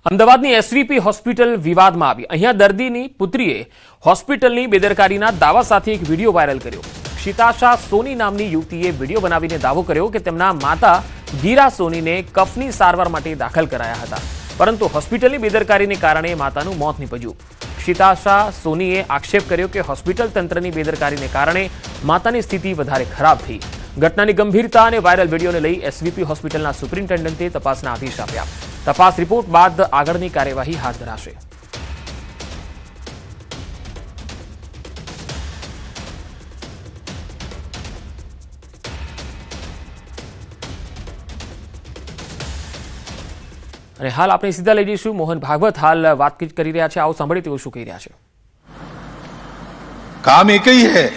અમદાવાદની SVP hospital વિવાદમાં આવી। અહીંયા દર્દીની પુત્રીએ હોસ્પિટલની બેદરકારીના દાવા સાથે એક વિડીયો વાયરલ કર્યો। ક્ષિતાશા સોની નામની યુવતીએ વિડીયો બનાવીને દાવો કર્યો કે તેમના માતા ગીરા સોનીને કફની સારવાર માટે દાખલ કરાયા હતા, પરંતુ હોસ્પિટલની બેદરકારીને કારણે માતાનું મોત નીપજ્યું। ક્ષિતાશા સોનીએ આક્ષેપ કર્યો કે હોસ્પિટલ તંત્રની બેદરકારીને કારણે માતાની સ્થિતિ વધારે ખરાબ થઈ। ઘટનાની ગંભીરતા અને વાયરલ વિડીયોને લઈ એસવીપી હોસ્પિટલના સુપ્રિન્ટેન્ડન્ટે તપાસના આદેશ આપ્યા। તપાસ રિપોર્ટ બાદ આગળની કાર્યવાહી હાથ ધરાશે। અને હાલ આપણે સીધા લઈ જઈશું મોહન ભાગવત हाल बातचीत કરી રહ્યા છે। આવો સાંભળીએ તેઓ શું કહી રહ્યા છે। काम एक ही है,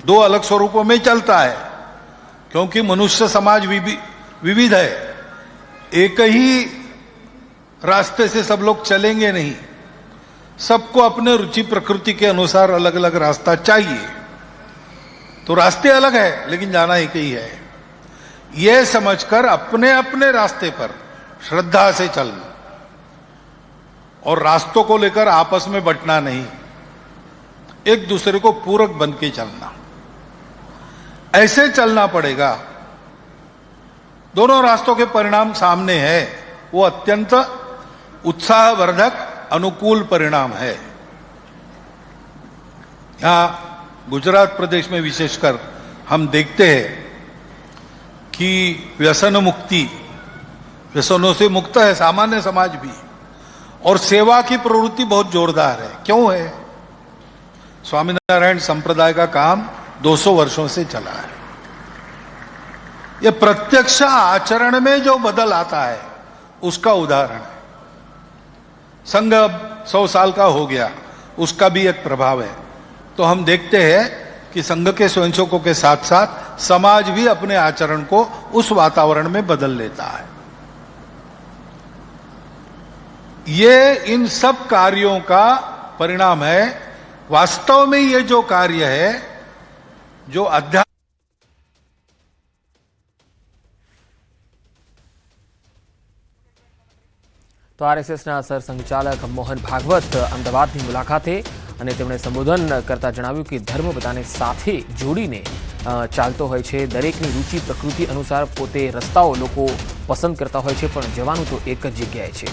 दो अलग स्वरूपों में चलता है, क्योंकि मनुष्य समाज विविध है। एक ही रास्ते से सब लोग चलेंगे नहीं, सबको अपने रुचि प्रकृति के अनुसार अलग अलग रास्ता चाहिए। तो रास्ते अलग है लेकिन जाना एक ही है। यह समझकर अपने अपने रास्ते पर श्रद्धा से चलना और रास्तों को लेकर आपस में बंटना नहीं, एक दूसरे को पूरक बन के चलना, ऐसे चलना पड़ेगा। दोनों रास्तों के परिणाम सामने है, वो अत्यंत उत्साहवर्धक अनुकूल परिणाम है। यहां गुजरात प्रदेश में विशेषकर हम देखते हैं कि व्यसन मुक्ति, व्यसनों से मुक्त है सामान्य समाज भी, और सेवा की प्रवृत्ति बहुत जोरदार है। क्यों है? स्वामीनारायण संप्रदाय का काम 200 वर्षों से चला है। यह प्रत्यक्ष आचरण में जो बदल आता है उसका उदाहरण है। संघ 100 साल का हो गया, उसका भी एक प्रभाव है। तो हम देखते हैं कि संघ के स्वयंसेवकों के साथ साथ समाज भी अपने आचरण को उस वातावरण में बदल लेता है। ये इन सब कार्यों का परिणाम है। वास्तव में ये जो कार्य है, जो अध्यात्म तो आरएसएसના સરસંઘચાલક મોહન ભાગવત અમદાવાદની મુલાકાતે અને તેમણે સંબોધન કરતા જણાવ્યું કે ધર્મ બધાને સાથે જોડીને ચાલતો હોય છે। દરેકની રુચિ પ્રકૃતિ અનુસાર પોતે રસ્તાઓ લોકો પસંદ કરતા હોય છે, પણ જવાનું તો એક જ જગ્યાએ છે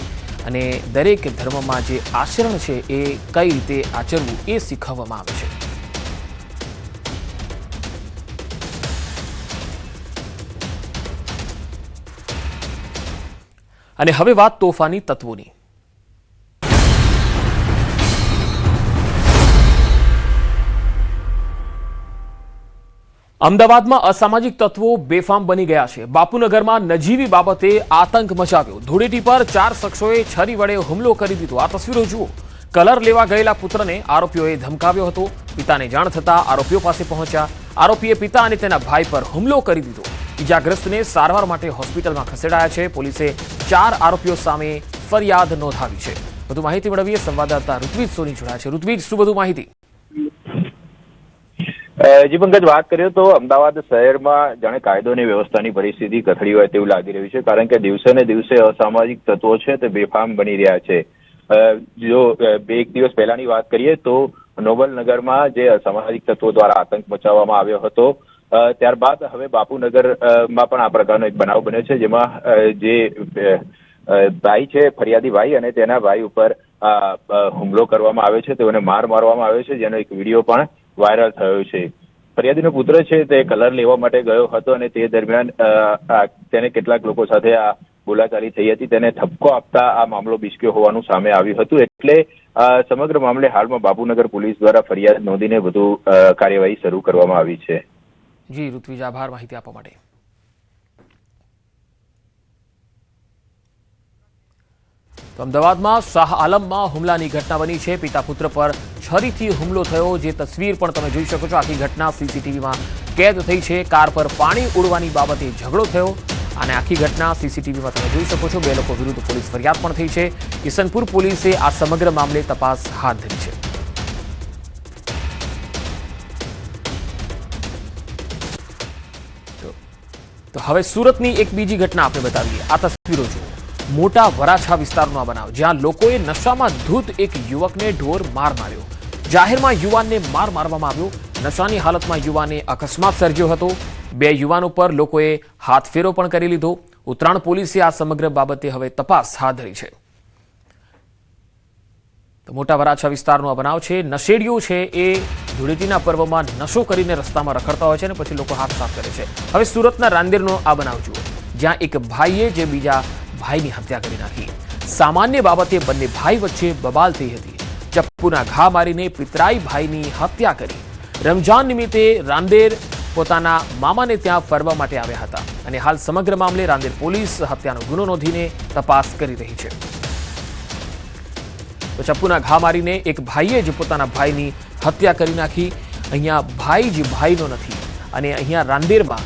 અને દરેક ધર્મમાં જે આચરણ છે એ કઈ રીતે આચરવું એ શીખવવામાં આવે છે। અને હવે વાત તોફાની તત્વોની। અમદાવાદમાં અસામાજિક તત્વો બેફામ બની ગયા છે। બાપુનગરમાં નજીવી બાબતે આતંક મચાવ્યો। ધૂળેટી પર 4 શખ્સોએ છરી વડે હુમલો કરી દીધો। આ તસવીરો જુઓ। કલર લેવા ગયેલા પુત્રને આરોપીઓએ ધમકાવ્યો હતો। પિતાને જાણ થતા આરોપીઓ પાસે પહોંચ્યા। આરોપીએ પિતા અને તેના ભાઈ પર હુમલો કરી દીધો। ઇજાગ્રસ્તને સારવાર માટે હોસ્પિટલમાં ખસેડાયા છે। પોલીસે 4 આરોપીઓ સામે ફરિયાદ નોંધાવી છે। વધુ માહિતી મેળવીએ સંવાદદાતા ઋત્વિજ સોની જોડાયા છે। ઋત્વિજ, શું વધુ માહિતી? જી પંકજ, વાત કરીએ તો અમદાવાદ શહેરમાં જાણે કાયદો અને વ્યવસ્થાની પરિસ્થિતિ કથળી હોય તેવું લાગી રહ્યું છે, કારણ કે દિવસે ને દિવસે અસામાજિક તત્વો છે તે બેફામ બની રહ્યા છે। જો એક દિવસ પહેલાની વાત કરીએ તો નોબલનગરમાં જે અસામાજિક તત્વો દ્વારા આતંક મચાવવામાં આવ્યો હતો, ત્યારબાદ હવે બાપુનગરમાં પણ આ પ્રકારનો એક બનાવ બન્યો છે, જેમાં જે ભાઈ છે, ફરિયાદી ભાઈ અને તેના ભાઈ ઉપર હુમલો કરવામાં આવ્યો છે, તેઓને માર મારવામાં આવ્યો છે, જેનો એક વિડીયો પણ વાયરલ થયો છે। ફરિયાદીનો પુત્ર છે તે કલર લેવા માટે ગયો હતો અને તે દરમિયાન તેને કેટલાક લોકો સાથે આ બોલાચાલી થઈ હતી। તેને ઠપકો આપતા આ મામલો બિસ્ક્યો હોવાનું સામે આવ્યું હતું। એટલે સમગ્ર મામલે હાલમાં બાપુનગર પોલીસ દ્વારા ફરિયાદ નોંધીને વધુ કાર્યવાહી શરૂ કરવામાં આવી છે। જી ઋત્વિજ, આભાર માહિતી આપવા માટે। તો અમદાવાદમાં શાહ આલમમાં હુમલાની ઘટના બની છે। પિતા પુત્ર પર છરીથી હુમલો થયો, જે તસવીર પણ તમે જોઈ શકો છો। આખી ઘટના સીસીટીવીમાં કેદ થઈ છે। કાર પર પાણી ઉડવાની બાબતે ઝઘડો થયો અને આખી ઘટના સીસીટીવીમાં તમે જોઈ શકો છો। 2 લોકો વિરુદ્ધ પોલીસ ફરિયાદ પણ થઈ છે। કિશનપુર પોલીસે આ સમગ્ર મામલે તપાસ હાથ ધરી છે। તો હવે સુરતની એક બીજી ઘટના આપણે બતાવીએ। આ તસવીરો જુઓ। મોટા વરાછા વિસ્તારનો આ બનાવ, જ્યાં લોકોએ નશામાં ધૂત એક યુવકને ઢોર માર માર્યો. જાહેરમાં યુવાનને માર મારવામાં આવ્યો. નશાની હાલતમાં યુવાને અકસ્માત સર્જ્યો હતો. 2 યુવાનો પર લોકોએ હાથફેરો પણ કરી લીધો. ઉત્તરાણ પોલીસે આ સમગ્ર બાબતે હવે તપાસ હાથ ધરી છે. તો મોટા વરાછા વિસ્તારનો આ બનાવ છે. નશેડીઓ છે એ ધૂળેટીના પર્વમાં નશો કરીને રસ્તામાં રખડતા હોય છે અને પછી લોકો હાથ સાફ કરે છે. હવે સુરતના રાંદેરનો આ બનાવ જુઓ, જ્યાં એક ભાઈએ જે બીજા ભાઈની હત્યા કરી નાખી. સામાન્ય બાબતે બંને ભાઈ વચ્ચે બબાલ થઈ હતી. ચપ્પુના ઘા મારીને પિતરાઈ ભાઈની હત્યા કરી. રમજાન નિમિત્તે રાંદેર પોતાના મામાને ત્યાં ફરવા માટે આવ્યા હતા અને હાલ સમગ્ર મામલે રાંદેર પોલીસ હત્યાનો ગુનો નોંધીને તપાસ કરી રહી છે. તો ચપ્પુના ઘા મારીને એક ભાઈએ જ પોતાના ભાઈની હત્યા કરી નાખી. અહીંયા ભાઈ જ ભાઈનો નથી અને અહીંયા રાંદેરમાં